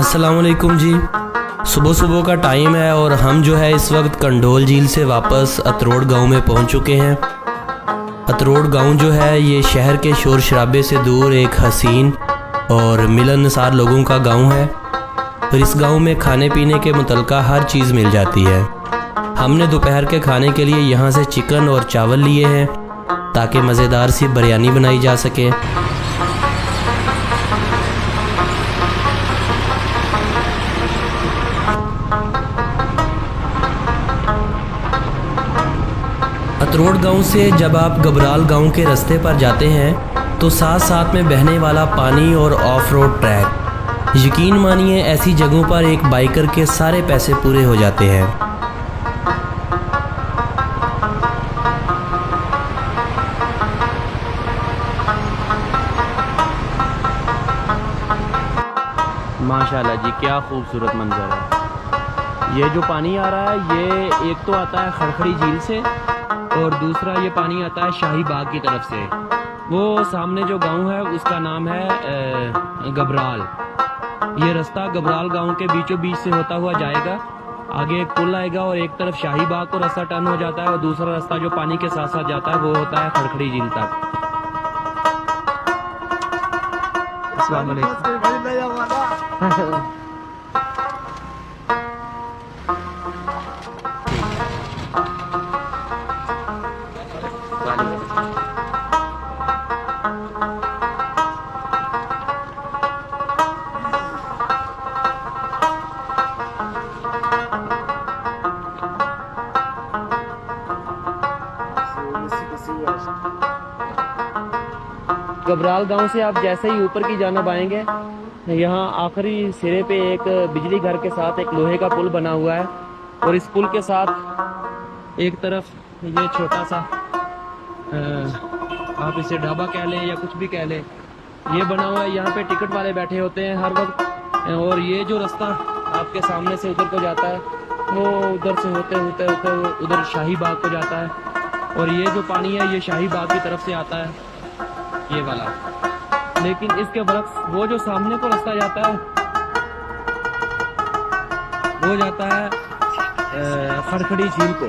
अस्सलामुअलैकुम जी। सुबह सुबह का टाइम है और हम जो है इस वक्त कंडोल झील से वापस अतरोड़ गांव में पहुंच चुके हैं। अतरोड़ गांव जो है ये शहर के शोर शराबे से दूर एक हसीन और मिलनसार लोगों का गांव है और इस गांव में खाने पीने के मुतल्लिका हर चीज़ मिल जाती है। हमने दोपहर के खाने के लिए यहाँ से चिकन और चावल लिए हैं ताकि मज़ेदार सी बिरयानी बनाई जा सके। अतरोड़ गांव से जब आप गबराल गांव के रास्ते पर जाते हैं तो साथ साथ में बहने वाला पानी और ऑफ रोड ट्रैक, यकीन मानिए ऐसी जगहों पर एक बाइकर के सारे पैसे पूरे हो जाते हैं। माशाल्लाह जी, क्या खूबसूरत मंजर है। ये जो पानी आ रहा है ये एक तो आता है खड़खड़ी झील से और दूसरा ये पानी आता है शाही बाग की तरफ से। वो सामने जो गांव है उसका नाम है गबराल। ये रास्ता गबराल गांव के बीचों बीच से होता हुआ जाएगा, आगे एक पुल आएगा और एक तरफ शाही बाग को रास्ता टर्न हो जाता है और दूसरा रास्ता जो पानी के साथ साथ जाता है वो होता है खड़खड़ी झील तक। अस्सलाम वालेकुम। गबराल गांव से आप जैसे ही ऊपर की जानिब आएंगे, यहाँ आखिरी सिरे पे एक बिजली घर के साथ एक लोहे का पुल बना हुआ है और इस पुल के साथ एक तरफ ये छोटा सा आप इसे ढाबा कह लें या कुछ भी कह लें, ये बना हुआ है। यहाँ पे टिकट वाले बैठे होते हैं हर वक्त और ये जो रास्ता आपके सामने से उधर को जाता है वो उधर से होते होते होते उधर शाही बाग को जाता है और ये जो पानी है ये शाही बाग की तरफ से आता है ये वाला। लेकिन इसके बरक्स वो जो सामने को रास्ता जाता है वो जाता है खड़खड़ी झील को।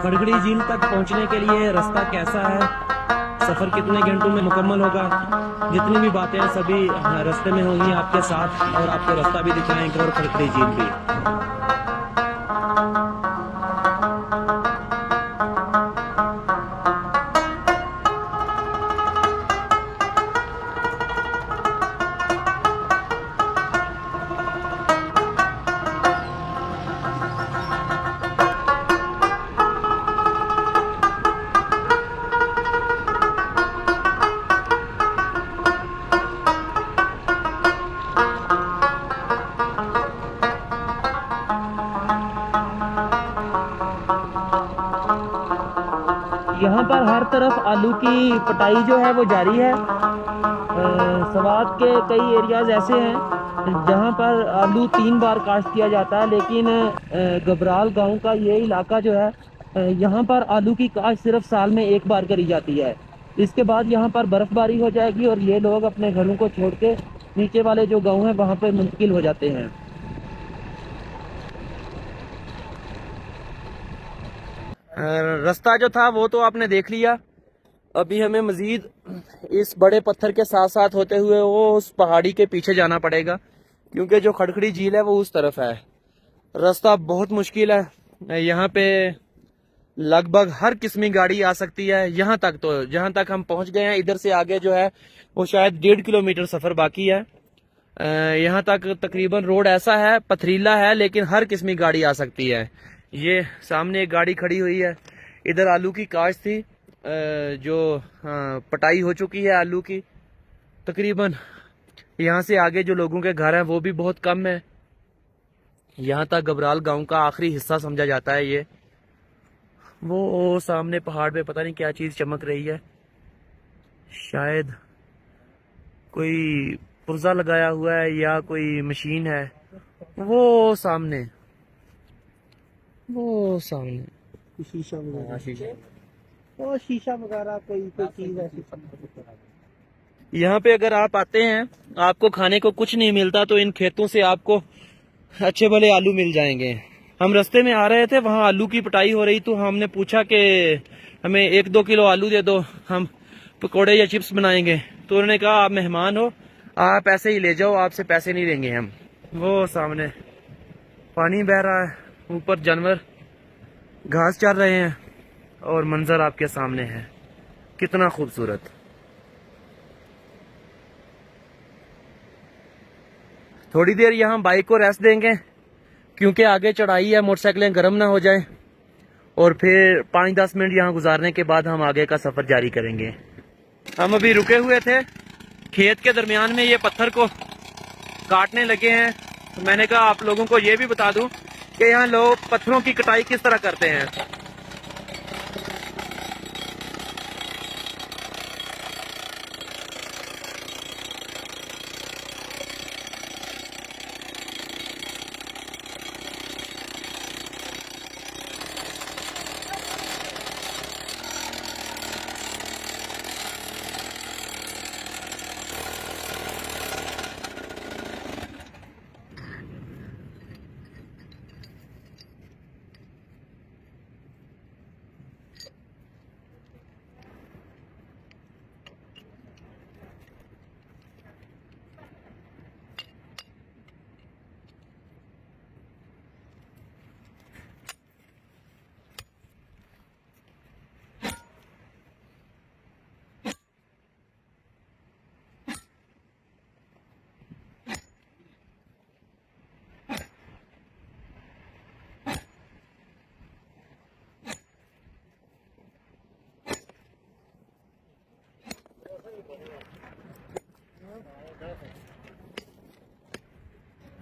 खड़खड़ी झील तक पहुंचने के लिए रास्ता कैसा है, सफ़र कितने घंटों में मुकम्मल होगा, जितनी भी बातें हैं सभी रास्ते में होंगी आपके साथ और आपको रास्ता भी दिखाएंगे और खड़खड़ी झील भी। यहाँ पर हर तरफ आलू की पटाई जो है वो जारी है। सवात के कई एरियाज ऐसे हैं जहाँ पर आलू 3 बार काश्त किया जाता है, लेकिन गबराल गांव का ये इलाका जो है यहाँ पर आलू की काश्त सिर्फ साल में 1 बार करी जाती है। इसके बाद यहाँ पर बर्फ़बारी हो जाएगी और ये लोग अपने घरों को छोड़ के नीचे वाले जो गाँव हैं वहाँ पर मुंतकिल हो जाते हैं। रास्ता जो था वो तो आपने देख लिया। अभी हमें मजीद इस बड़े पत्थर के साथ साथ होते हुए वो उस पहाड़ी के पीछे जाना पड़ेगा क्योंकि जो खड़खड़ी झील है वो उस तरफ है। रास्ता बहुत मुश्किल है, यहाँ पे लगभग हर किस्म की गाड़ी आ सकती है। यहाँ तक तो जहाँ तक हम पहुँच गए हैं, इधर से आगे जो है वो शायद 1.5 किलोमीटर सफ़र बाकी है। यहाँ तक तकरीबन रोड ऐसा है, पथरीला है, लेकिन हर किस्म की गाड़ी आ सकती है। ये सामने एक गाड़ी खड़ी हुई है, इधर आलू की काश्त थी जो पटाई हो चुकी है आलू की तकरीबन। यहाँ से आगे जो लोगों के घर हैं वो भी बहुत कम है। यहाँ तक गबराल गांव का आखिरी हिस्सा समझा जाता है ये। वो सामने पहाड़ पे पता नहीं क्या चीज चमक रही है, शायद कोई पुर्जा लगाया हुआ है या कोई मशीन है। वो सामने शीशा वगैरह, शीशा। और शीशा वगैरह कोई चीज ऐसी। यहाँ पे अगर आप आते हैं, आपको खाने को कुछ नहीं मिलता, तो इन खेतों से आपको अच्छे भले आलू मिल जाएंगे। हम रास्ते में आ रहे थे, वहाँ आलू की पटाई हो रही, तो हमने पूछा कि हमें 1-2 किलो आलू दे दो, हम पकोड़े या चिप्स बनाएंगे। तो उन्होंने कहा आप मेहमान हो, आप ऐसे ही ले जाओ, आपसे पैसे नहीं लेंगे हम। वो सामने पानी बह रहा है, ऊपर जानवर घास चर रहे हैं और मंजर आपके सामने है, कितना खूबसूरत। थोड़ी देर यहाँ बाइक को रेस्ट देंगे क्योंकि आगे चढ़ाई है, मोटरसाइकिलें गर्म ना हो जाए, और फिर 5-10 मिनट यहाँ गुजारने के बाद हम आगे का सफर जारी करेंगे। हम अभी रुके हुए थे खेत के दरमियान में, ये पत्थर को काटने लगे हैं। तो मैंने कहा आप लोगों को ये भी बता दूं कि यहाँ लोग पत्थरों की कटाई किस तरह करते हैं।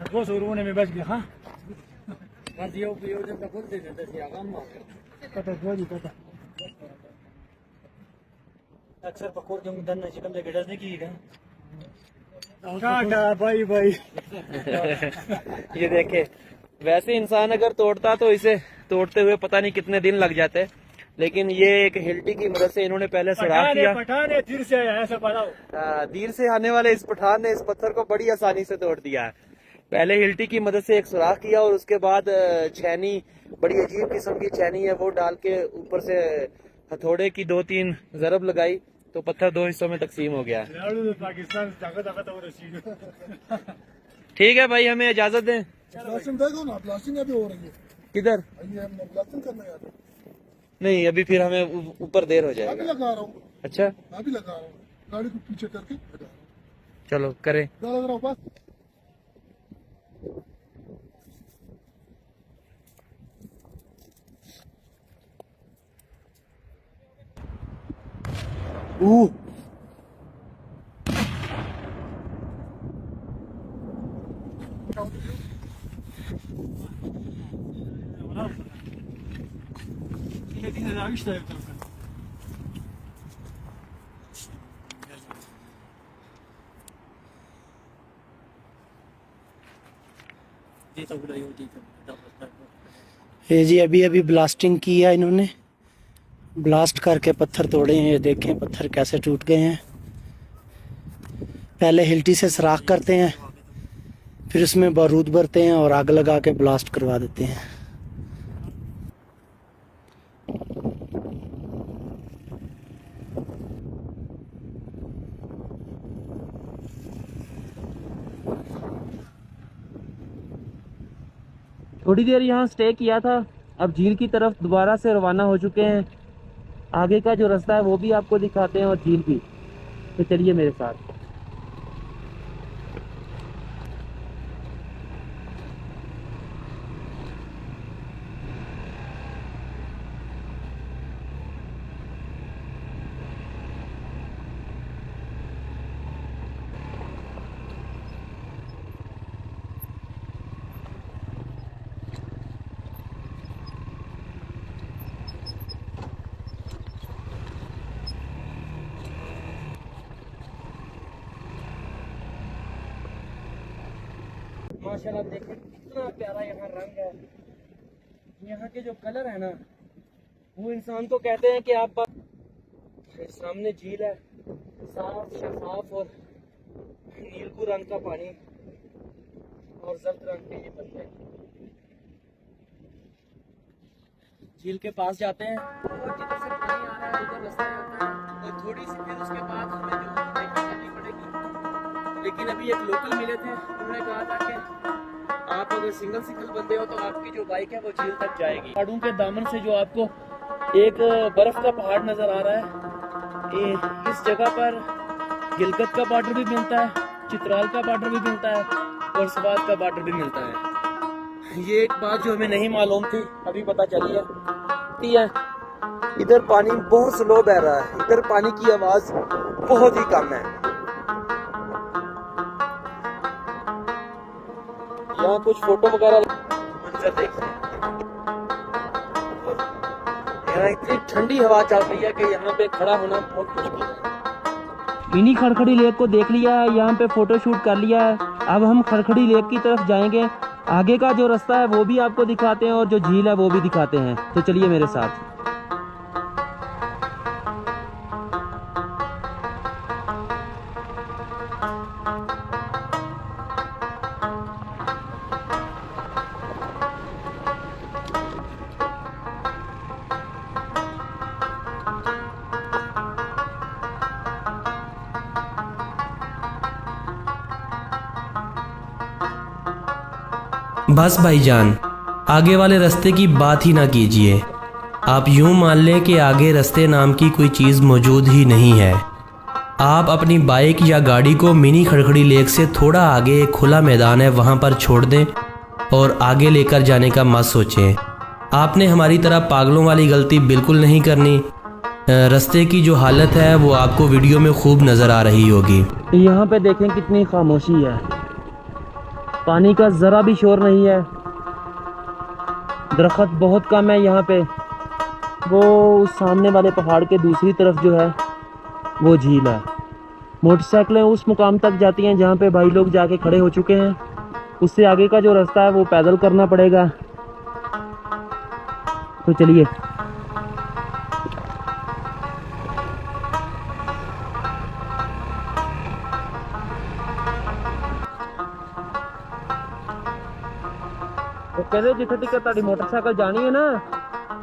वो शुरू में बच गया। हाँ बस ये उपयोग का खुद दे देते थे आगाम पता जो नहीं पता अक्सर पकोड़ जो दन चिकन दे गडस नहीं की का भाई भाई। ये देखे, वैसे इंसान अगर तोड़ता तो इसे तोड़ते हुए पता नहीं कितने दिन लग जाते, लेकिन ये एक हिल्टी की मदद से इन्होंने पहले सुराख किया। पठान है तीर से ऐसा बताओ। तीर से आने वाले इस पठान ने इस पत्थर को बड़ी आसानी से तोड़ दिया है। पहले हिल्टी की मदद से एक सुराख किया और उसके बाद छैनी, बड़ी अजीब किस्म की छैनी है, वो डाल के ऊपर से हथौड़े की 2-3 जरब लगाई तो पत्थर 2 हिस्सों में तकसीम हो गया। पाकिस्तान ठीक है भाई, हमें इजाजत दें। ब्लास्टिंग देखो ना, ब्लास्टिंग अभी हो रही है। किधर? ये हम ब्लास्टिंग करने जा रहे हैं। नहीं, अभी फिर हमें ऊपर देर हो मैं भी जाएगा। लगा रहा हूँ। अच्छा, मैं भी लगा रहा हूँ, गाड़ी को पीछे करके लगा रहा हूँ। चलो करें। लगा रहा हूँ बस। ये जी अभी अभी ब्लास्टिंग की है इन्होंने, ब्लास्ट करके पत्थर तोड़े हैं। ये देखें पत्थर कैसे टूट गए हैं। पहले हिल्टी से सुराख करते हैं, फिर उसमें बारूद भरते हैं और आग लगा के ब्लास्ट करवा देते हैं। थोड़ी देर यहाँ स्टे किया था, अब झील की तरफ दोबारा से रवाना हो चुके हैं। आगे का जो रास्ता है वो भी आपको दिखाते हैं और झील भी। तो चलिए मेरे साथ। माशाल्लाह देखें कितना प्यारा यहाँ रंग है। यहाँ के जो कलर है ना वो इंसान को कहते हैं कि आप सामने झील है, साफ शफाफ और नीलकू रंग का पानी और जर्द रंग के ये पत्ते। झील के पास जाते हैं और जिधर से पानी आ रहा है उधर रास्ता आता है और थोड़ी सी फिर उसके बाद हमें जो हाइकिंग करनी पड़ेगी। लेकिन अभी एक लोकल मिले थे, उन्होंने कहा था कि आप अगर सिंगल बंदे हो तो आपकी जो बाइक है वो झील तक जाएगी। पहाड़ों के दामन से जो आपको एक बर्फ का पहाड़ नजर आ रहा है, इस जगह पर गिलगित का बॉर्डर भी मिलता है, चित्राल का बॉर्डर भी मिलता है और स्वात का बॉर्डर भी मिलता है। ये एक बात जो हमें नहीं मालूम थी अभी पता चली है। इधर पानी बहुत स्लो बह रहा है, इधर पानी की आवाज बहुत ही कम है। यहाँ कुछ फोटो वगैरह मंजर देखते हैं। यहाँ इतनी ठंडी हवा चल रही है कि यहाँ पे खड़ा होना बहुत मुश्किल है। मिनी खड़खड़ी लेक को देख लिया है, यहाँ पे फोटो शूट कर लिया है। अब हम खड़खड़ी लेक की तरफ जाएंगे। आगे का जो रास्ता है वो भी आपको दिखाते हैं और जो झील है वो भी दिखाते हैं, तो चलिए मेरे साथ। बस भाईजान, आगे वाले रास्ते की बात ही ना कीजिए। आप यूं मान लें कि आगे रास्ते नाम की कोई चीज़ मौजूद ही नहीं है। आप अपनी बाइक या गाड़ी को मिनी खड़खड़ी लेक से थोड़ा आगे एक खुला मैदान है वहां पर छोड़ दें और आगे लेकर जाने का मत सोचें। आपने हमारी तरह पागलों वाली गलती बिल्कुल नहीं करनी। रास्ते की जो हालत है वो आपको वीडियो में खूब नज़र आ रही होगी। यहाँ पे देखें कितनी खामोशी है, पानी का जरा भी शोर नहीं है, दरख्त बहुत कम है यहाँ पे। वो उस सामने वाले पहाड़ के दूसरी तरफ जो है वो झील है। मोटरसाइकिलें उस मुकाम तक जाती हैं जहाँ पे भाई लोग जाके खड़े हो चुके हैं। उससे आगे का जो रास्ता है वो पैदल करना पड़ेगा। तो चलिए। कहते जिथे तक ताड़ी मोटरसाइकिल जानी है ना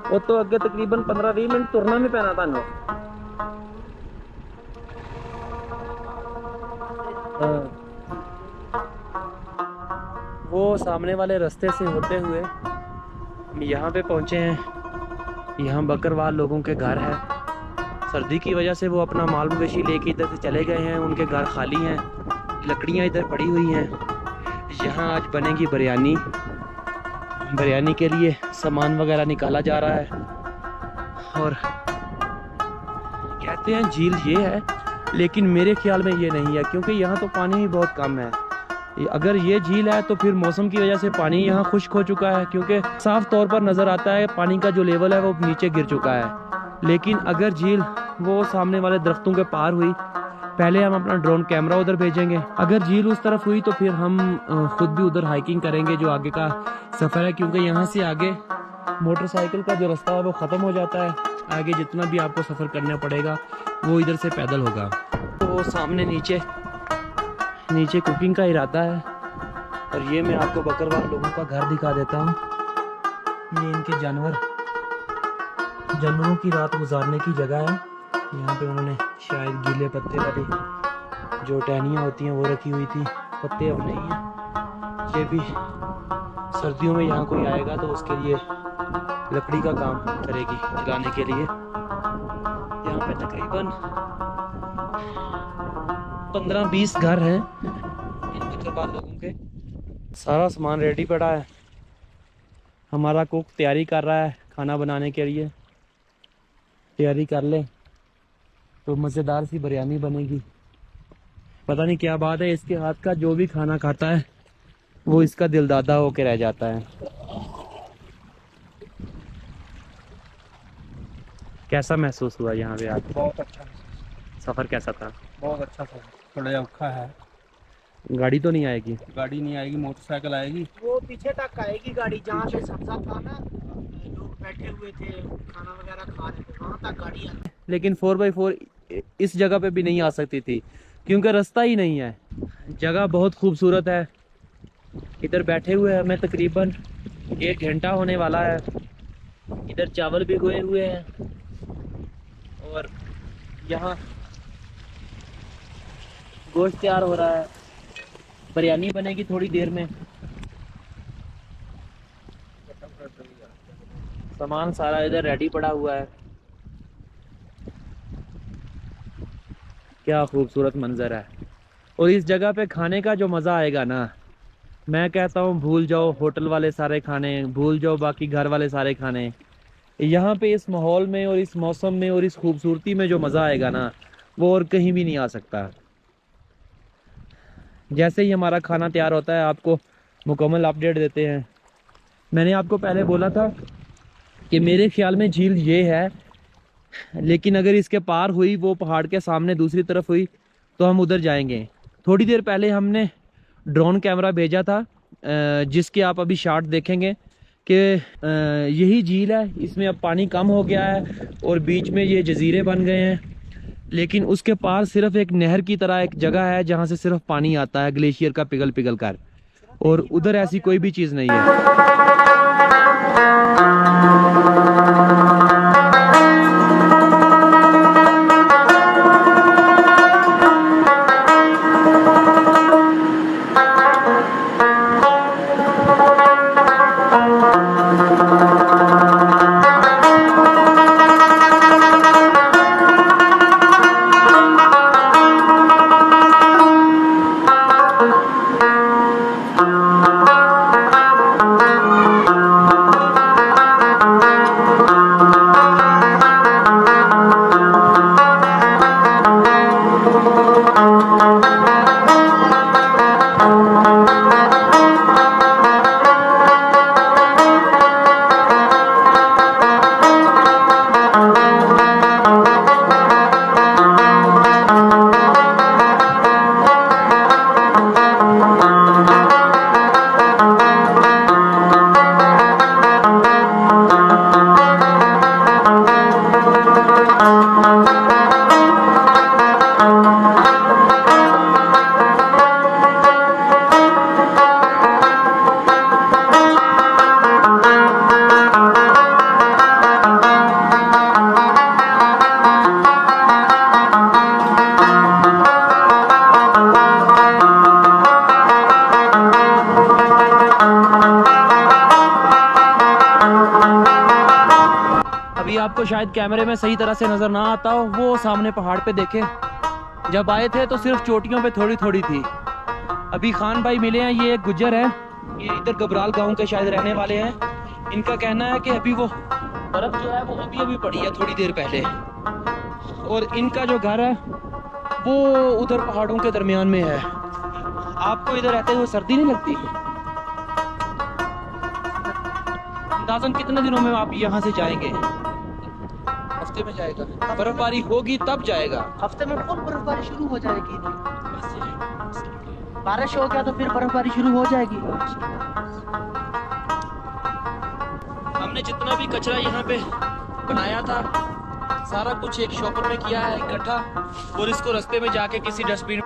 वो तो अगे तकरीबन 15-20 मिनट तुरना भी पैना थानू। वो सामने वाले रास्ते से होते हुए हम यहाँ पे पहुँचे हैं। यहाँ बकरवाल लोगों के घर है। सर्दी की वजह से वो अपना माल मवेशी लेके इधर से चले गए हैं, उनके घर खाली हैं, लकड़ियाँ इधर पड़ी हुई हैं। यहाँ आज बनेगी बिरयानी। बिरयानी के लिए सामान वगैरह निकाला जा रहा है और कहते हैं झील ये है, लेकिन मेरे ख्याल में ये नहीं है क्योंकि यहाँ तो पानी ही बहुत कम है। अगर ये झील है तो फिर मौसम की वजह से पानी यहाँ खुश्क हो चुका है, क्योंकि साफ तौर पर नज़र आता है पानी का जो लेवल है वो नीचे गिर चुका है। लेकिन अगर झील वो सामने वाले दरख्तों के पार हुई, पहले हम अपना ड्रोन कैमरा उधर भेजेंगे। अगर झील उस तरफ हुई तो फिर हम खुद भी उधर हाइकिंग करेंगे जो आगे का सफ़र है, क्योंकि यहाँ से आगे मोटरसाइकिल का जो रास्ता है वो ख़त्म हो जाता है। आगे जितना भी आपको सफ़र करना पड़ेगा वो इधर से पैदल होगा। तो वो सामने नीचे कुकिंग का इरादा है। और ये मैं आपको बकरवाल लोगों का घर दिखा देता हूँ। ये इनके जानवरों की रात गुजारने की जगह है। यहाँ पे उन्होंने शायद गीले पत्ते वाली जो टहनियाँ होती हैं वो रखी हुई थी, पत्ते अब नहीं हैं। ये भी सर्दियों में यहाँ कोई आएगा तो उसके लिए लकड़ी का काम करेगी जलाने के लिए। यहाँ पे तकरीबन 15-20 घर हैं इन बकरवाल लोगों के। सारा सामान रेडी पड़ा है। हमारा कुक तैयारी कर रहा है खाना बनाने के लिए। तैयारी कर ले तो मज़ेदार सी बिरयानी बनेगी। पता नहीं क्या बात है, इसके हाथ का जो भी खाना खाता है वो इसका दिलदादा होके रह जाता है। कैसा महसूस हुआ यहाँ पे आके? बहुत अच्छा। सफ़र कैसा था? बहुत अच्छा था, थोड़ा औखा है। गाड़ी तो नहीं आएगी। गाड़ी नहीं आएगी, मोटरसाइकिल आएगी। वो पीछे तक आएगी गाड़ी, जहाँ पे सब्जा था ना, लोग बैठे हुए थे खाना वगैरह खा रहे थे, वहाँ तक गाड़ी आती। लेकिन 4x4 इस जगह पे भी नहीं आ सकती थी क्योंकि रास्ता ही नहीं है। जगह बहुत खूबसूरत है। इधर बैठे हुए हैं, हमें तकरीबन 1 घंटा होने वाला है। इधर चावल भिगोए हुए हैं और यहाँ गोश्त तैयार हो रहा है। बिरयानी बनेगी थोड़ी देर में। सामान सारा इधर रेडी पड़ा हुआ है। क्या खूबसूरत मंजर है। और इस जगह पे खाने का जो मज़ा आएगा ना, मैं कहता हूँ भूल जाओ होटल वाले सारे खाने, भूल जाओ बाकी घर वाले सारे खाने। यहाँ पे इस माहौल में और इस मौसम में और इस खूबसूरती में जो मज़ा आएगा ना, वो और कहीं भी नहीं आ सकता। जैसे ही हमारा खाना तैयार होता है आपको मुकम्मल अपडेट देते हैं। मैंने आपको पहले बोला था कि मेरे ख्याल में झील ये है, लेकिन अगर इसके पार हुई, वो पहाड़ के सामने दूसरी तरफ हुई, तो हम उधर जाएंगे। थोड़ी देर पहले हमने ड्रोन कैमरा भेजा था, जिसके आप अभी शॉट देखेंगे कि यही झील है। इसमें अब पानी कम हो गया है और बीच में ये जजीरे बन गए हैं, लेकिन उसके पार सिर्फ एक नहर की तरह एक जगह है जहाँ से सिर्फ पानी आता है ग्लेशियर का पिघल पिघल कर, और उधर ऐसी कोई भी चीज़ नहीं है। अभी आपको शायद कैमरे में सही तरह से नज़र ना आता हो, वो सामने पहाड़ पे देखें। जब आए थे तो सिर्फ चोटियों पे थोड़ी थोड़ी थी। अभी खान भाई मिले हैं, ये एक गुज्जर है, ये इधर घबराल गांव के शायद रहने वाले हैं। इनका कहना है कि अभी वो बर्फ़ जो है वो अभी अभी पड़ी है थोड़ी देर पहले, और इनका जो घर है वो उधर पहाड़ों के दरमियान में है। आपको इधर रहते हुए सर्दी नहीं लगती? अंदाज़न कितने दिनों में आप यहाँ से जाएंगे? हफ्ते में जाएगा? बर्फबारी होगी तब जाएगा। हफ्ते में कौन बर्फबारी शुरू हो जाएगी? बारिश हो गया तो फिर बर्फबारी शुरू हो जाएगी। हमने जितना भी कचरा यहाँ पे बनाया था सारा कुछ एक शॉपर में किया है इकट्ठा, और इसको रास्ते में जाके किसी डस्टबिन